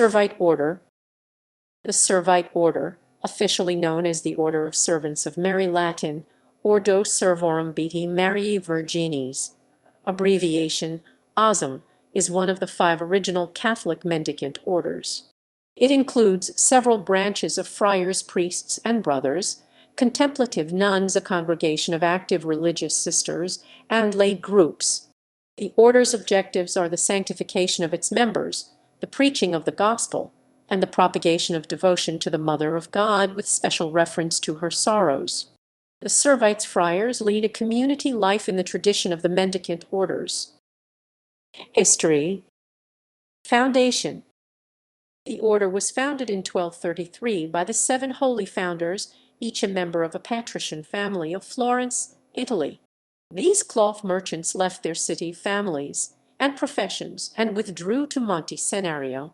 Servite Order. The Servite Order, officially known as the Order of Servants of Mary, Latin, Ordo Servorum Beatae Mariae Virginis, abbreviation OSM, is one of the 5 original Catholic mendicant orders. It includes several branches of friars, priests, and brothers, contemplative nuns, a congregation of active religious sisters, and lay groups. The order's objectives are the sanctification of its members, the preaching of the gospel, and the propagation of devotion to the Mother of God with special reference to her sorrows. The Servites friars lead a community life in the tradition of the mendicant orders. History. Foundation. The order was founded in 1233 by the 7 holy founders, each a member of a patrician family of Florence, Italy. These cloth merchants left their city families and professions and withdrew to Monte Senario,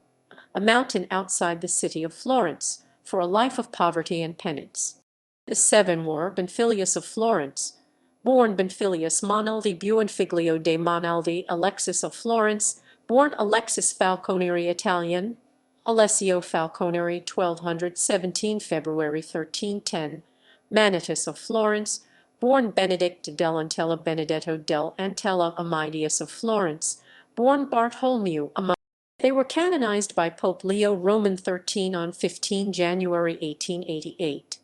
a mountain outside the city of Florence, for a life of poverty and penance. The 7 were Bonfilius of Florence, born Bonfilius Monaldi Buonfiglio de Monaldi, Alexis of Florence, born Alexis Falconieri Italian, Alessio Falconieri 1217 February 1310, Manitus of Florence, born Benedict dell'Antella Benedetto dell'Antella Amidius of Florence, born Bartholomew Amidius. They were canonized by Pope Leo Roman XIII on 15 January 1888.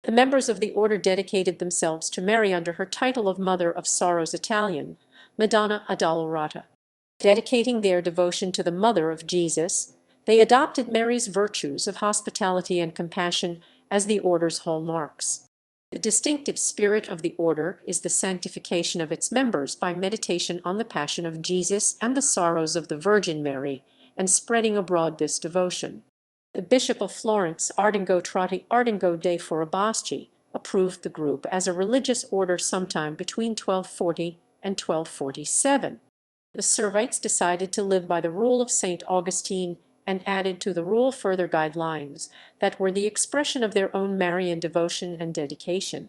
The members of the order dedicated themselves to Mary under her title of Mother of Sorrows Italian, Madonna Addolorata. Dedicating their devotion to the Mother of Jesus, they adopted Mary's virtues of hospitality and compassion as the order's hallmarks. The distinctive spirit of the order is the sanctification of its members by meditation on the Passion of Jesus and the sorrows of the Virgin Mary, and spreading abroad this devotion. The Bishop of Florence, Ardingo Trotti Ardingo de Foraboschi, approved the group as a religious order sometime between 1240 and 1247. The Servites decided to live by the rule of St. Augustine and added to the rule further guidelines that were the expression of their own Marian devotion and dedication.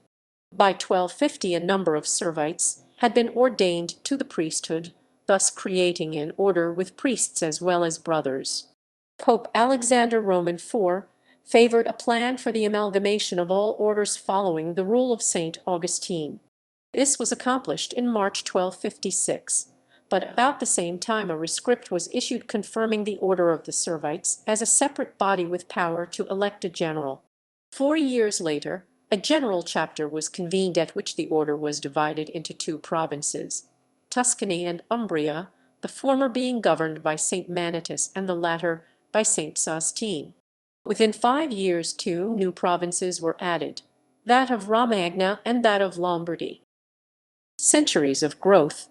By 1250 a number of Servites had been ordained to the priesthood, thus creating an order with priests as well as brothers. Pope Alexander Roman IV favored a plan for the amalgamation of all orders following the rule of St. Augustine. This was accomplished in March 1256. But about the same time a rescript was issued confirming the order of the Servites as a separate body with power to elect a general. 4 years later, a general chapter was convened at which the order was divided into 2 provinces, Tuscany and Umbria, the former being governed by St. Manitus and the latter by St. Sostine. Within 5 years 2 new provinces were added, that of Romagna and that of Lombardy. Centuries of growth.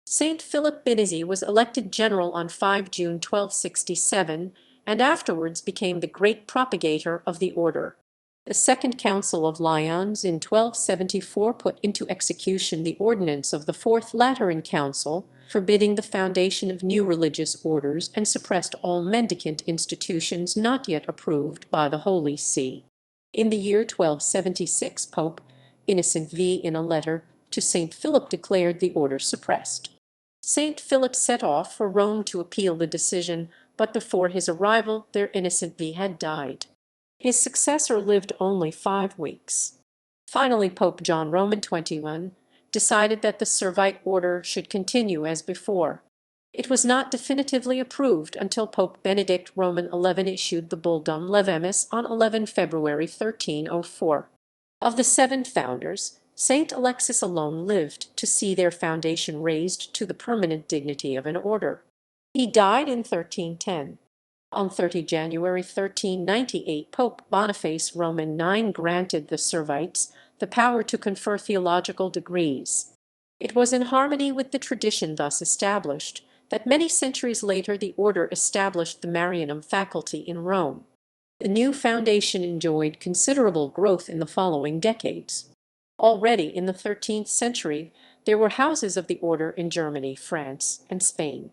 St. Philip Benizi was elected general on 5 June 1267, and afterwards became the great propagator of the order. The Second Council of Lyons in 1274 put into execution the ordinance of the Fourth Lateran Council, forbidding the foundation of new religious orders, and suppressed all mendicant institutions not yet approved by the Holy See. In the year 1276 Pope Innocent V in a letter to St. Philip declared the order suppressed. St. Philip set off for Rome to appeal the decision, but before his arrival their Innocent V had died. His successor lived only 5 weeks. Finally Pope John Roman XXI decided that the Servite order should continue as before. It was not definitively approved until Pope Benedict Roman XI issued the bull Dum Levemus on 11 February 1304. Of the 7 founders, Saint Alexis alone lived to see their foundation raised to the permanent dignity of an order. He died in 1310. On 30 January 1398 Pope Boniface Roman IX granted the Servites the power to confer theological degrees. It was in harmony with the tradition thus established that many centuries later the order established the Marianum faculty in Rome. The new foundation enjoyed considerable growth in the following decades. Already in the 13th century, there were houses of the order in Germany, France, and Spain.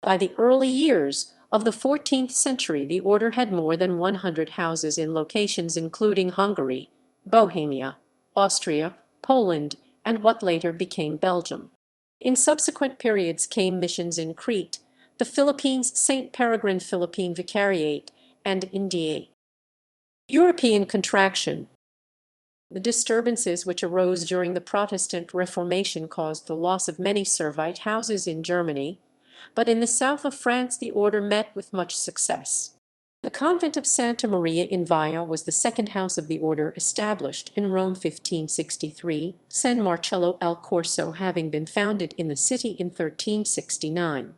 By the early years of the 14th century, the order had more than 100 houses in locations including Hungary, Bohemia, Austria, Poland, and what later became Belgium. In subsequent periods came missions in Crete, the Philippines St. Peregrine Philippine Vicariate, and India. European contraction. The disturbances which arose during the Protestant Reformation caused the loss of many Servite houses in Germany, but in the south of France the order met with much success. The convent of Santa Maria in Via was the second house of the order established in Rome 1563, San Marcello al Corso having been founded in the city in 1369.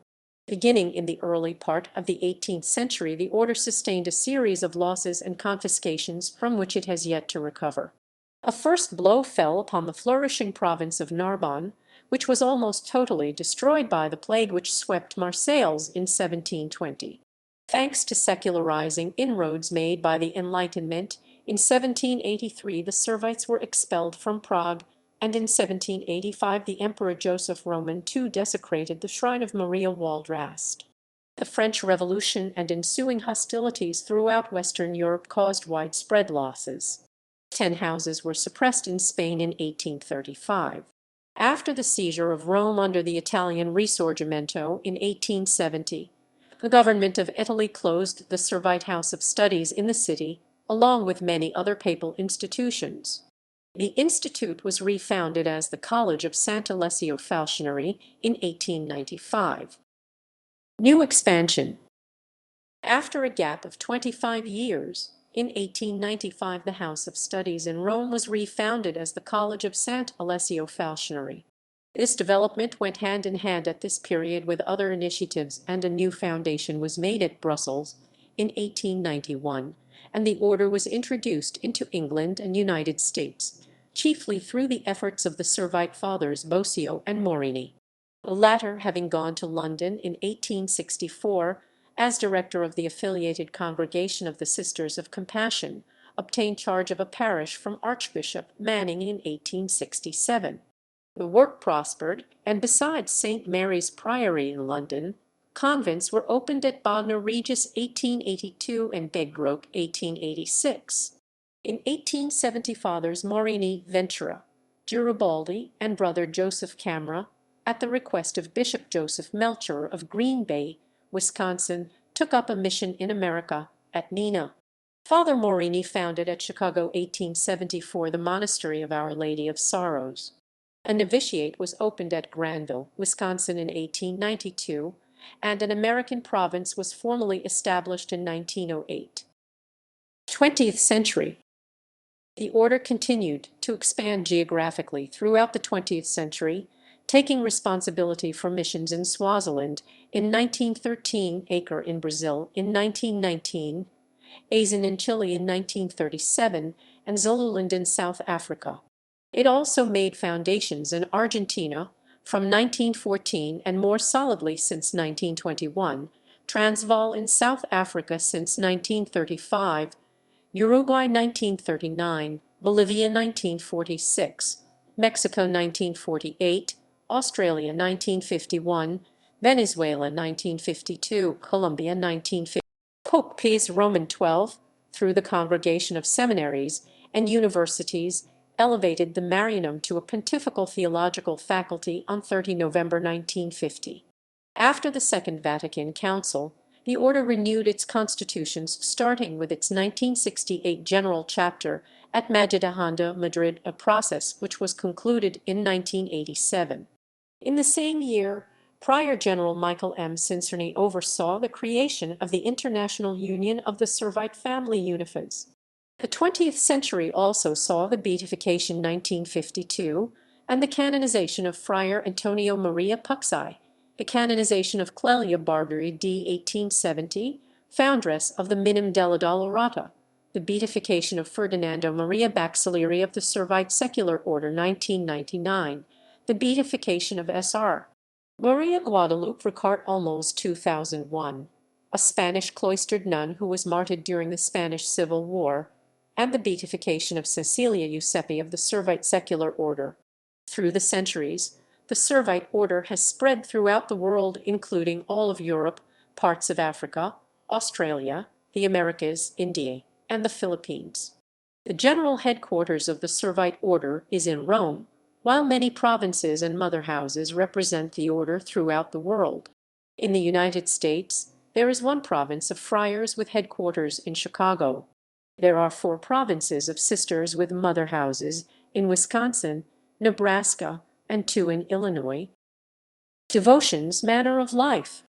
Beginning in the early part of the 18th century, the order sustained a series of losses and confiscations from which it has yet to recover. A first blow fell upon the flourishing province of Narbonne, which was almost totally destroyed by the plague which swept Marseilles in 1720. Thanks to secularizing inroads made by the Enlightenment, in 1783 the Servites were expelled from Prague, and in 1785 the Emperor Joseph Roman II desecrated the shrine of Maria Waldrast. The French Revolution and ensuing hostilities throughout Western Europe caused widespread losses. 10 houses were suppressed in Spain in 1835. After the seizure of Rome under the Italian Risorgimento in 1870, the government of Italy closed the Servite House of Studies in the city, along with many other papal institutions. The institute was refounded as the College of Sant'Alessio Falconeri in 1895. New expansion. After a gap of 25 years, in 1895 the House of Studies in Rome was refounded as the College of Sant'Alessio Falconeri. This development went hand in hand at this period with other initiatives, and a new foundation was made at Brussels in 1891, and the order was introduced into England and United States, chiefly through the efforts of the Servite fathers Bosio and Morini. The latter, having gone to London in 1864 as director of the affiliated Congregation of the Sisters of Compassion, obtained charge of a parish from Archbishop Manning in 1867. The work prospered, and besides St. Mary's Priory in London, convents were opened at Bognor Regis 1882 and Begbroke 1886. In 1870 Fathers Morini Ventura, Garibaldi, and Brother Joseph Camera, at the request of Bishop Joseph Melcher of Green Bay, Wisconsin, took up a mission in America, at Neenah. Father Morini founded at Chicago 1874 the Monastery of Our Lady of Sorrows. A novitiate was opened at Granville, Wisconsin in 1892, and an American province was formally established in 1908. 20th century. The order continued to expand geographically throughout the 20th century, taking responsibility for missions in Swaziland in 1913, Acre in Brazil in 1919, Azen in Chile in 1937, and Zululand in South Africa. It also made foundations in Argentina from 1914 and more solidly since 1921, Transvaal in South Africa since 1935, Uruguay 1939, Bolivia 1946, Mexico 1948, Australia 1951, Venezuela 1952, Colombia 1950. Pope Pius Roman XII, through the Congregation of Seminaries and Universities, elevated the Marianum to a pontifical theological faculty on 30 November 1950. After the Second Vatican Council, the order renewed its constitutions, starting with its 1968 general chapter at Majadahonda, Madrid, a process which was concluded in 1987. In the same year, Prior General Michael M. Cincernati oversaw the creation of the International Union of the Servite Family Unifieds. The 20th century also saw the beatification 1952 and the canonization of Friar Antonio Maria Puxai, the canonization of Clelia Barberi d. 1870, foundress of the Minim della Dolorata, the beatification of Ferdinando Maria Baxilieri of the Servite Secular Order 1999, the beatification of Sr. Maria Guadalupe Ricart Olmos 2001, a Spanish cloistered nun who was martyred during the Spanish Civil War, and the beatification of Cecilia Giuseppi of the Servite Secular Order. Through the centuries, the Servite Order has spread throughout the world, including all of Europe, parts of Africa, Australia, the Americas, India, and the Philippines. The general headquarters of the Servite Order is in Rome, while many provinces and mother houses represent the order throughout the world. In the United States, there is one province of friars with headquarters in Chicago. There are 4 provinces of sisters with mother houses in Wisconsin, Nebraska, and 2 in Illinois. Devotion's manner of life.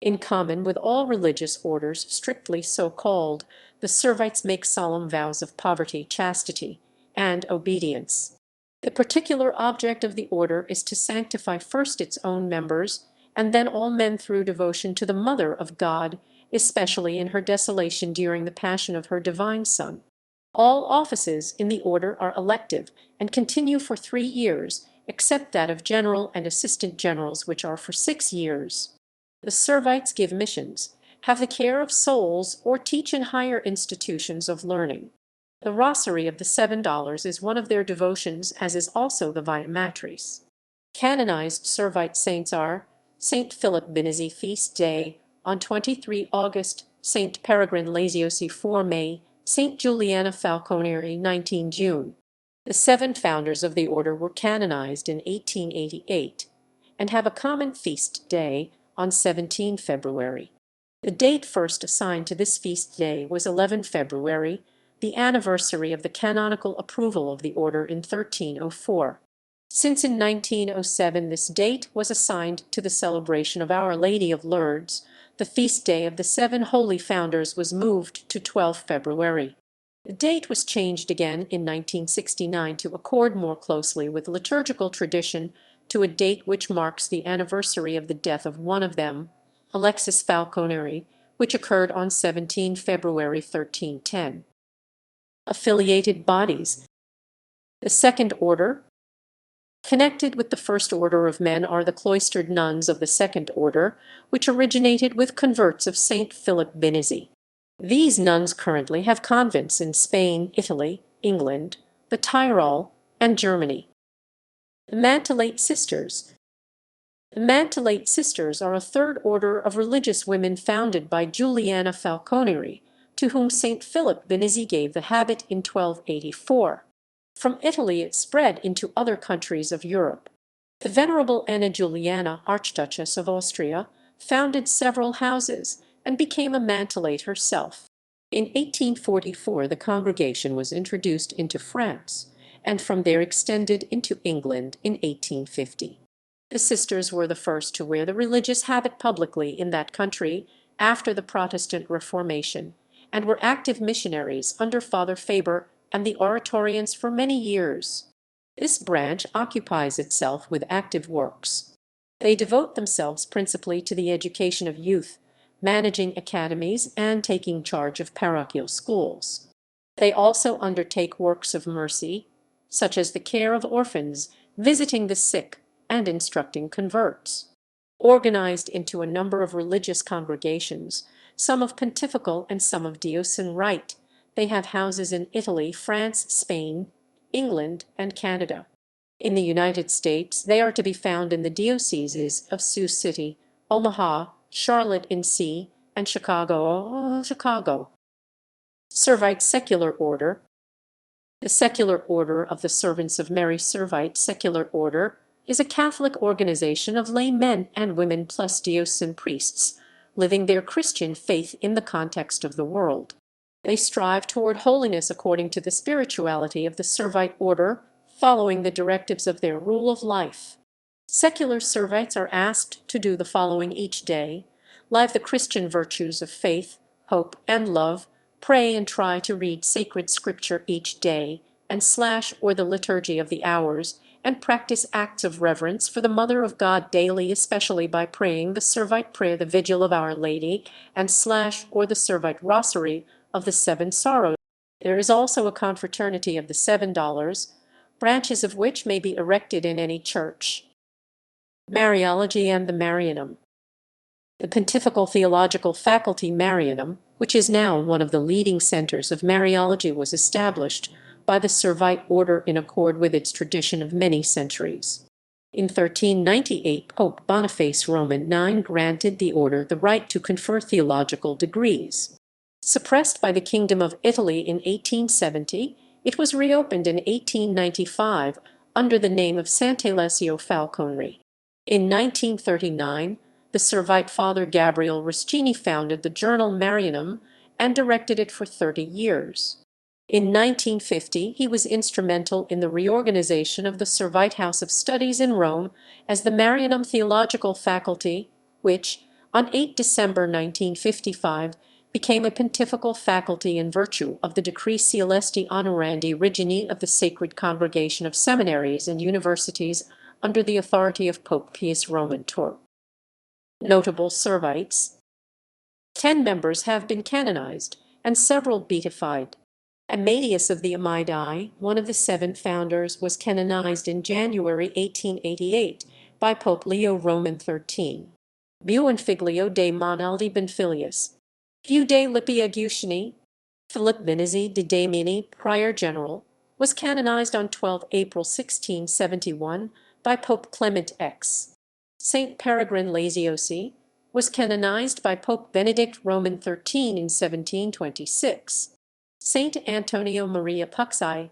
In common with all religious orders strictly so called, the Servites make solemn vows of poverty, chastity, and obedience. The particular object of the order is to sanctify first its own members, and then all men through devotion to the Mother of God, especially in her desolation during the passion of her divine Son. All offices in the order are elective and continue for 3 years, except that of general and assistant generals, which are for 6 years. The Servites give missions, have the care of souls, or teach in higher institutions of learning. The Rosary of the $7 is one of their devotions, as is also the Via Matrice. Canonized Servite saints are St. Philip Benizi, feast day, on 23 August, St. Peregrine Laziosi, 4 May, St. Juliana Falconieri, 19 June. The 7 founders of the order were canonized in 1888, and have a common feast day on 17 February. The date first assigned to this feast day was 11 February, the anniversary of the canonical approval of the order in 1304. Since in 1907 this date was assigned to the celebration of Our Lady of Lourdes, the feast day of the 7 holy founders was moved to 12 February. The date was changed again in 1969 to accord more closely with liturgical tradition, to a date which marks the anniversary of the death of one of them, Alexis Falconieri, which occurred on 17 February 1310. Affiliated bodies. The Second Order. Connected with the First Order of men are the cloistered nuns of the Second Order, which originated with converts of St. Philip Benizi. These nuns currently have convents in Spain, Italy, England, the Tyrol, and Germany. The Mantellate Sisters. The Mantellate Sisters are a 3rd order of religious women founded by Juliana Falconieri, to whom St. Philip Benizi gave the habit in 1284. From Italy it spread into other countries of Europe. The Venerable Anna Juliana, Archduchess of Austria, founded several houses, and became a Mantellate herself. In 1844 the congregation was introduced into France, and from there extended into England in 1850. The sisters were the first to wear the religious habit publicly in that country after the Protestant Reformation, and were active missionaries under Father Faber and the Oratorians for many years. This branch occupies itself with active works. They devote themselves principally to the education of youth, managing academies and taking charge of parochial schools. They also undertake works of mercy, such as the care of orphans, visiting the sick, and instructing converts. Organized into a number of religious congregations, some of pontifical and some of diocesan right, they have houses in Italy, France, Spain, England, and Canada. In the United States, they are to be found in the dioceses of Sioux City, Omaha, Charlotte-in-Sea, and Chicago. Servite Secular Order. The Secular Order of the Servants of Mary Servite Secular Order is a Catholic organization of lay men and women plus diocesan priests, living their Christian faith in the context of the world. They strive toward holiness according to the spirituality of the Servite Order, following the directives of their rule of life. Secular Servites are asked to do the following each day: live the Christian virtues of faith, hope, and love, pray and try to read sacred scripture each day, and or the liturgy of the hours, and practice acts of reverence for the Mother of God daily, especially by praying the Servite prayer, the Vigil of Our Lady, and or the Servite Rosary of the 7 Sorrows. There is also a confraternity of the $7, branches of which may be erected in any church. Mariology and the Marianum. The Pontifical Theological Faculty Marianum, which is now one of the leading centers of Mariology, was established by the Servite Order in accord with its tradition of many centuries. In 1398, Pope Boniface Roman IX granted the order the right to confer theological degrees. Suppressed by the Kingdom of Italy in 1870, it was reopened in 1895 under the name of Sant'Alessio Falconeri. In 1939, The Servite Father Gabriel Ruscini founded the journal Marianum and directed it for 30 years. In 1950, he was instrumental in the reorganization of the Servite House of Studies in Rome as the Marianum Theological Faculty, which, on 8 December 1955, became a pontifical faculty in virtue of the Decree Coelesti Honorandi Regini of the Sacred Congregation of Seminaries and Universities under the authority of Pope Pius Roman II. Notable Servites. 10 members have been canonized, and several beatified. Amadius of the Mariae, one of the 7 founders, was canonized in January 1888 by Pope Leo Roman XIII. Buonfiglio de Monaldi Benfilius. Hugh de Lippia Gucciani, Philip Vinizzi de Damini, Prior General, was canonized on 12 April 1671 by Pope Clement X. Saint Peregrine Laziosi was canonized by Pope Benedict Roman XIII in 1726. Saint Antonio Maria Puxai,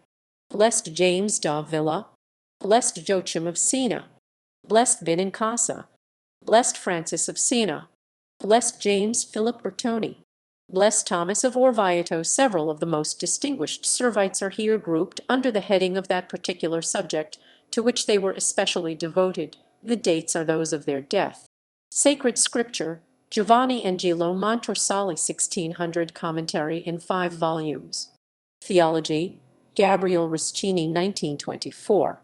Blessed James d'Avila, Blessed Joachim of Siena, Blessed Benincasa, Blessed Francis of Siena, Blessed James Philip Bertoni, Blessed Thomas of Orvieto. Several of the most distinguished Servites are here grouped under the heading of that particular subject to which they were especially devoted. The dates are those of their death. Sacred Scripture, Giovanni Angelo Montorsali 1600 commentary in 5 volumes. Theology, Gabriel Ruscini 1924.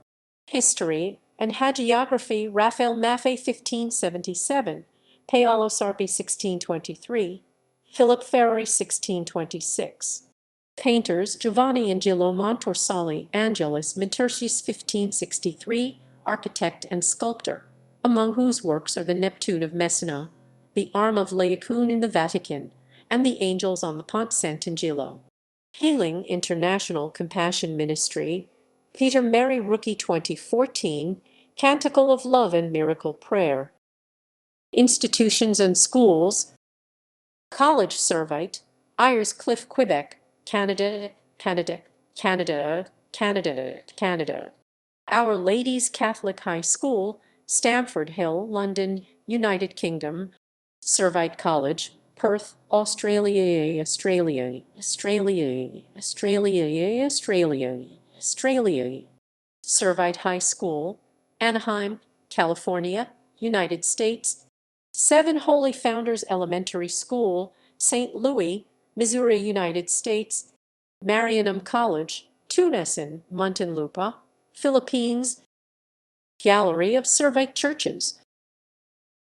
History and Hagiography, Raphael Maffei 1577, Paolo Sarpi 1623, Philip Ferrari 1626. Painters, Giovanni Angelo Montorsali, Angelus Mintertius 1563, architect and sculptor, among whose works are the Neptune of Messina, the Arm of Laocoon in the Vatican, and the Angels on the Ponte Sant'Angelo. Healing International Compassion Ministry, Peter Mary Rookie 2014, Canticle of Love and Miracle Prayer. Institutions and schools. College Servite, Ayers Cliff, Quebec, Canada, Canada, Canada, Canada, Canada. Our Ladies Catholic High School, Stamford Hill, London, United Kingdom. Servite College, Perth, Australia, Australia, Australia, Australia, Australia, Australia. Servite High School, Anaheim, California, United States. Seven Holy Founders Elementary School, St. Louis, Missouri, United States. Marianum College, Tunasan, Muntinlupa, Philippines. Gallery of Servite Churches,